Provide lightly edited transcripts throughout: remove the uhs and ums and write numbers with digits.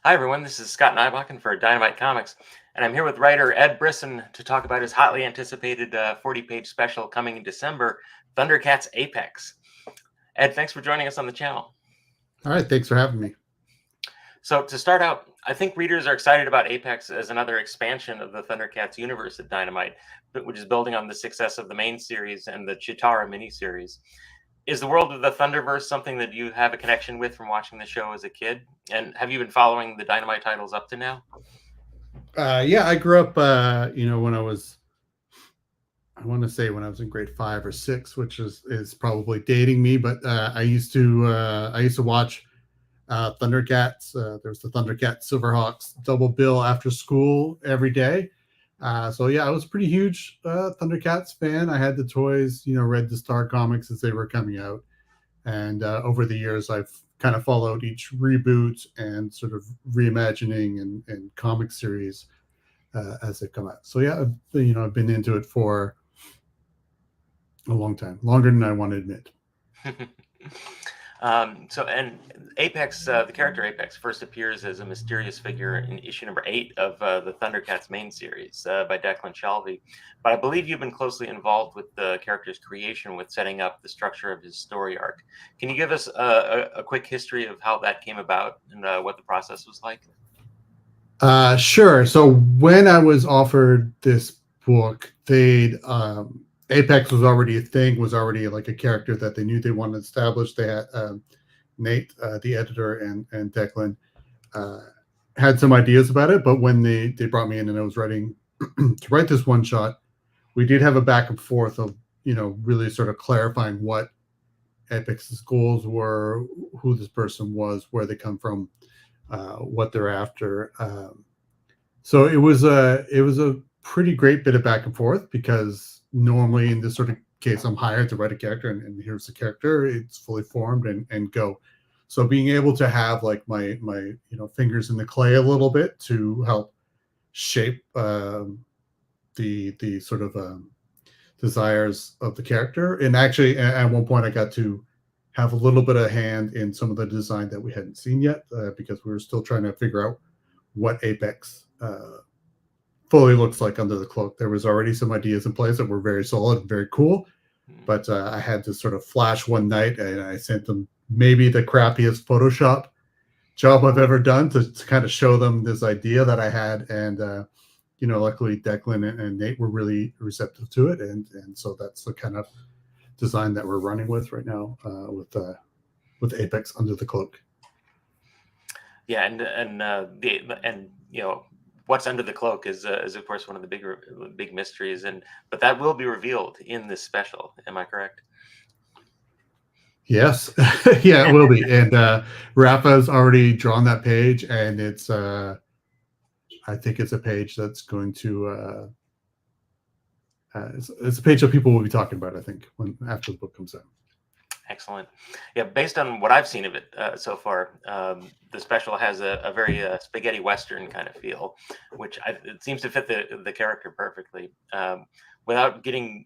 Hi, everyone. This is Scott Nybakken for Dynamite Comics, and I'm here with writer Ed Brisson to talk about his hotly anticipated 40-page special coming in December, Thundercats Apex. Ed, thanks for joining us on the channel. All right, thanks for having me. So to start out, I think readers are excited about Apex as another expansion of the Thundercats universe at Dynamite, which is building on the success of the main series and the Chitara miniseries. Is the world of the Thunderverse something that you have a connection with from watching the show as a kid? And have you been following the Dynamite titles up to now? Yeah, I grew up, when I want to say when I was in grade 5 or 6, which is probably dating me, but I used to watch Thundercats. There was the Thundercats Silverhawks double bill after school every day. So yeah, I was a pretty huge Thundercats fan. I had the toys, read the Star comics as they were coming out, and over the years, I've kind of followed each reboot and sort of reimagining and comic series as they come out. So yeah, I've been into it for a long time, longer than I want to admit. And Apex, the character Apex, first appears as a mysterious figure in issue number 8 of the Thundercats main series by Declan Shalvey. But I believe you've been closely involved with the character's creation, with setting up the structure of his story arc. Can you give us a quick history of how that came about and what the process was like? Sure. So when I was offered this book, Apex was already a thing, was already like a character that they knew they wanted to establish. They had Nate, the editor, and Declan uh, had some ideas about it, but when they brought me in and I was writing to write this one shot, we did have a back and forth of really sort of clarifying what Apex's goals were, who this person was, where they come from, what they're after. So it was a pretty great bit of back and forth, because normally in this sort of case I'm hired to write a character, and here's the character, it's fully formed and go. So being able to have like my fingers in the clay a little bit to help shape the sort of desires of the character. And actually, at one point, I got to have a little bit of hand in some of the design that we hadn't seen yet, because we were still trying to figure out what Apex fully looks like under the cloak. There was already some ideas in place that were very solid and very cool, but I had to sort of flash one night, and I sent them maybe the crappiest Photoshop job I've ever done to kind of show them this idea that I had. And luckily Declan and Nate were really receptive to it, and so that's the kind of design that we're running with right now, with Apex under the cloak. Yeah, and what's under the cloak is of course one of the big mysteries, but that will be revealed in this special. Am I correct? Yes. Yeah, it will be. And Rafa's already drawn that page, and it's I think it's a page that's going to it's a page that people will be talking about, I think, when after the book comes out. Excellent. Yeah, based on what I've seen of it so far, the special has a very spaghetti western kind of feel, which it seems to fit the character perfectly. Without getting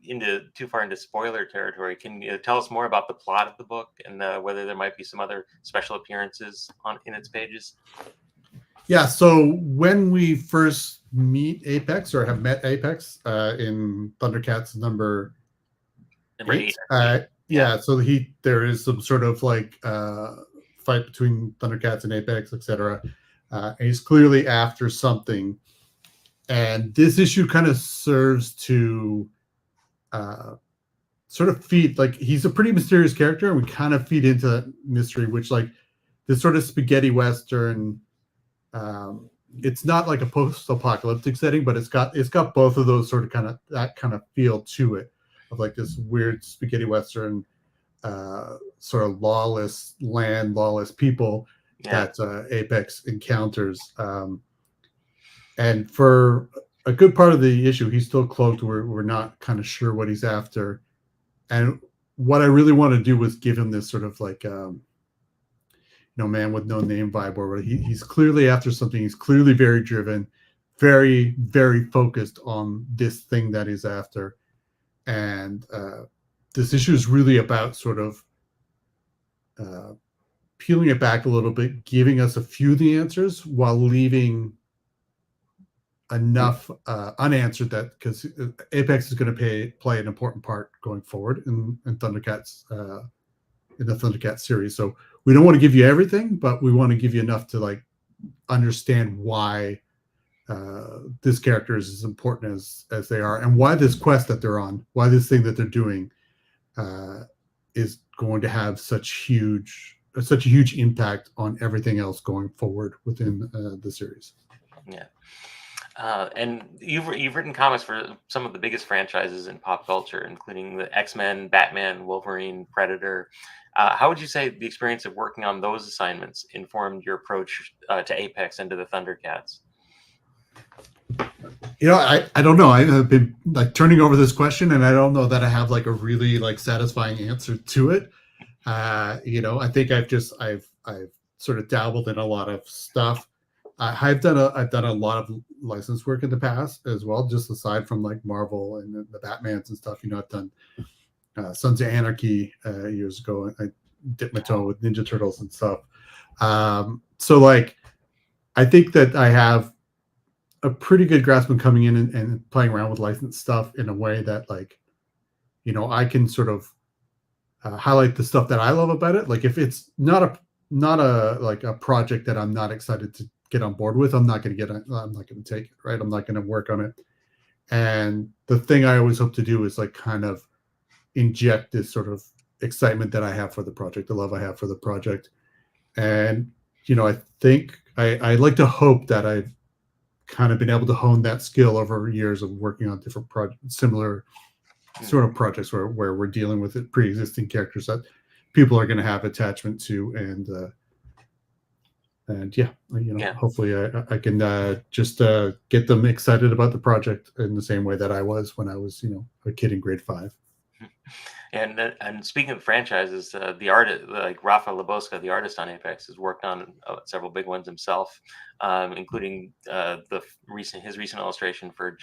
too far into spoiler territory, can you tell us more about the plot of the book and whether there might be some other special appearances in its pages? Yeah. So when we first meet Apex, or have met Apex, in Thundercats number 8, yeah. So there is some sort of like fight between Thundercats and Apex, etc. And he's clearly after something, and this issue kind of serves to sort of feed, like, he's a pretty mysterious character, and we kind of feed into that mystery, which, like, this sort of spaghetti western. It's not like a post-apocalyptic setting, but it's got both of those sort of that kind of feel to it, of like this weird spaghetti western, sort of lawless land, lawless people that Apex encounters. And for a good part of the issue, he's still cloaked. We're not kind of sure what he's after. And what I really want to do was give him this sort of like, man with no name vibe, where he's clearly after something. He's clearly very driven, very, very focused on this thing that he's after. And this issue is really about sort of peeling it back a little bit, giving us a few of the answers while leaving enough unanswered that, because Apex is going to play an important part going forward in Thundercats, in the Thundercats series. So we don't want to give you everything, but we want to give you enough to like understand why this character is as important as they are, and why this quest that they're on, why this thing that they're doing is going to have such a huge impact on everything else going forward within the series. Yeah. And you've written comics for some of the biggest franchises in pop culture, including the X-Men, Batman, Wolverine, Predator. How would you say the experience of working on those assignments informed your approach to Apex and to the Thundercats? I don't know. I've been like turning over this question, and I don't know that I have like a really like satisfying answer to it. I think I've sort of dabbled in a lot of stuff. I've done a lot of license work in the past as well, just aside from like Marvel and the Batmans and stuff. I've done Sons of Anarchy years ago. I dipped my toe with Ninja Turtles and stuff. So like, I think that I have a pretty good grasp on coming in and playing around with licensed stuff in a way that like, I can sort of highlight the stuff that I love about it. Like if it's not a like a project that I'm not excited to get on board with, I'm not going to take it, right? I'm not going to work on it. And the thing I always hope to do is like kind of inject this sort of excitement that I have for the project, the love I have for the project. And, I think I like to hope that I've kind of been able to hone that skill over years of working on different similar sort of projects where we're dealing with pre-existing characters that people are going to have attachment to, and hopefully I can just get them excited about the project in the same way that I was when I was a kid in grade 5. And speaking of franchises, the artist like Rafa Labosca, the artist on Apex, has worked on several big ones himself, including his recent illustration for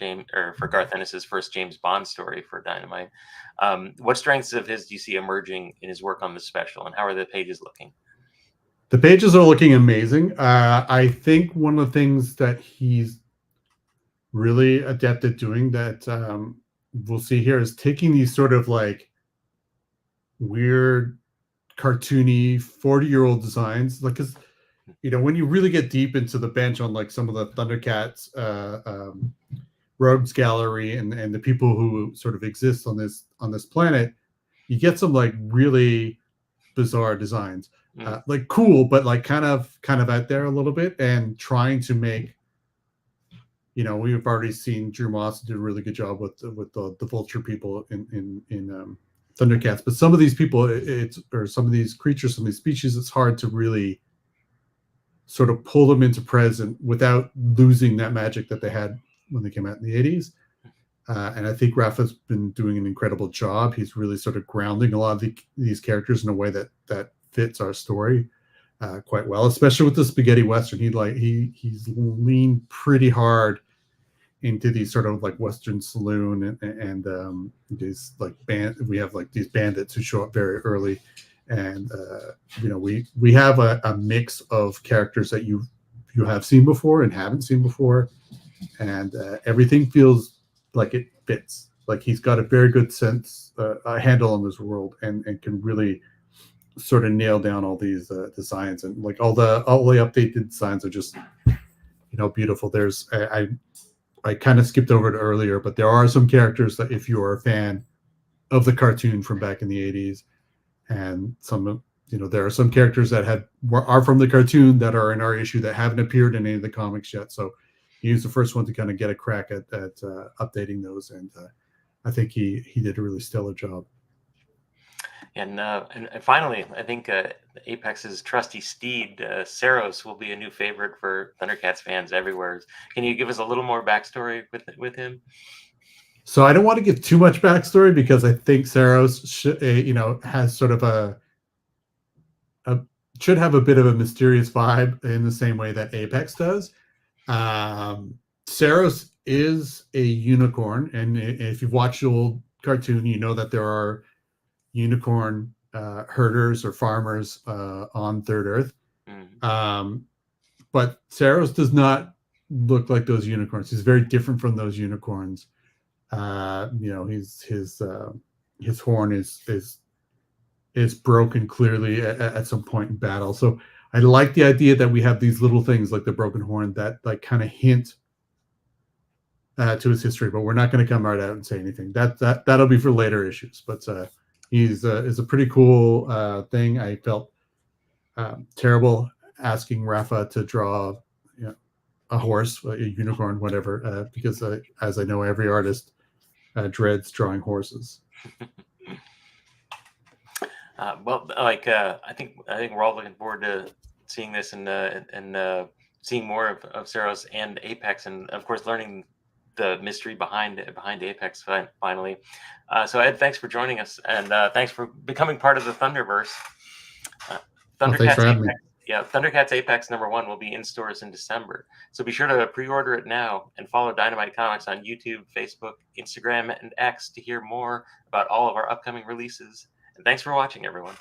Garth Ennis's first James Bond story for Dynamite. What strengths of his do you see emerging in his work on this special, and how are the pages looking? The pages are looking amazing. I think one of the things that he's really adept at doing that we'll see here is taking these sort of like weird, cartoony 40-year-old designs. Like, because when you really get deep into the bench on like some of the Thundercats rogues gallery and the people who sort of exist on this planet, you get some like really bizarre designs. Like cool, but like kind of out there a little bit, and trying to make, we've already seen Drew Moss do a really good job with the vulture people in Thundercats, but some of these people, some of these creatures, some of these species, it's hard to really sort of pull them into present without losing that magic that they had when they came out in the 80s. And I think Rafa's been doing an incredible job. He's really sort of grounding a lot of these characters in a way that fits our story quite well, especially with the spaghetti western. He's leaned pretty hard into these sort of like Western saloon and these like we have like these bandits who show up very early, and we have a mix of characters that you have seen before and haven't seen before, and everything feels like it fits. Like he's got a very good sense, a handle on this world, and can really sort of nail down all these designs, and like all the updated designs are just beautiful. There's I kind of skipped over it earlier, but there are some characters that if you are a fan of the cartoon from back in the 80s, and some there are some characters that are from the cartoon that are in our issue that haven't appeared in any of the comics yet. So he was the first one to kind of get a crack at updating those, and I think he did a really stellar job. And finally, I think Apex's trusty steed, Saros, will be a new favorite for Thundercats fans everywhere. Can you give us a little more backstory with him? So I don't want to give too much backstory, because I think Saros has sort of should have a bit of a mysterious vibe in the same way that Apex does. Saros is a unicorn, and if you've watched the old cartoon, you know that there are unicorn herders or farmers on Third Earth. Mm. But Saros does not look like those unicorns. He's very different from those unicorns. His horn is broken clearly at some point in battle. So I like the idea that we have these little things like the broken horn that like kind of hint to his history, but we're not going to come right out and say anything. That'll be for later issues. But he's is a pretty cool thing. I felt terrible asking Rafa to draw, a horse, a unicorn, whatever, because as I know, every artist dreads drawing horses. Well, like I think we're all looking forward to seeing this and seeing more of Saros and Apex, and of course learning the mystery behind Apex finally. So Ed, thanks for joining us, and thanks for becoming part of the Thunderverse. Thanks for having me. Yeah, Thundercats Apex #1 will be in stores in December. So be sure to pre-order it now and follow Dynamite Comics on YouTube, Facebook, Instagram, and X to hear more about all of our upcoming releases. And thanks for watching, everyone.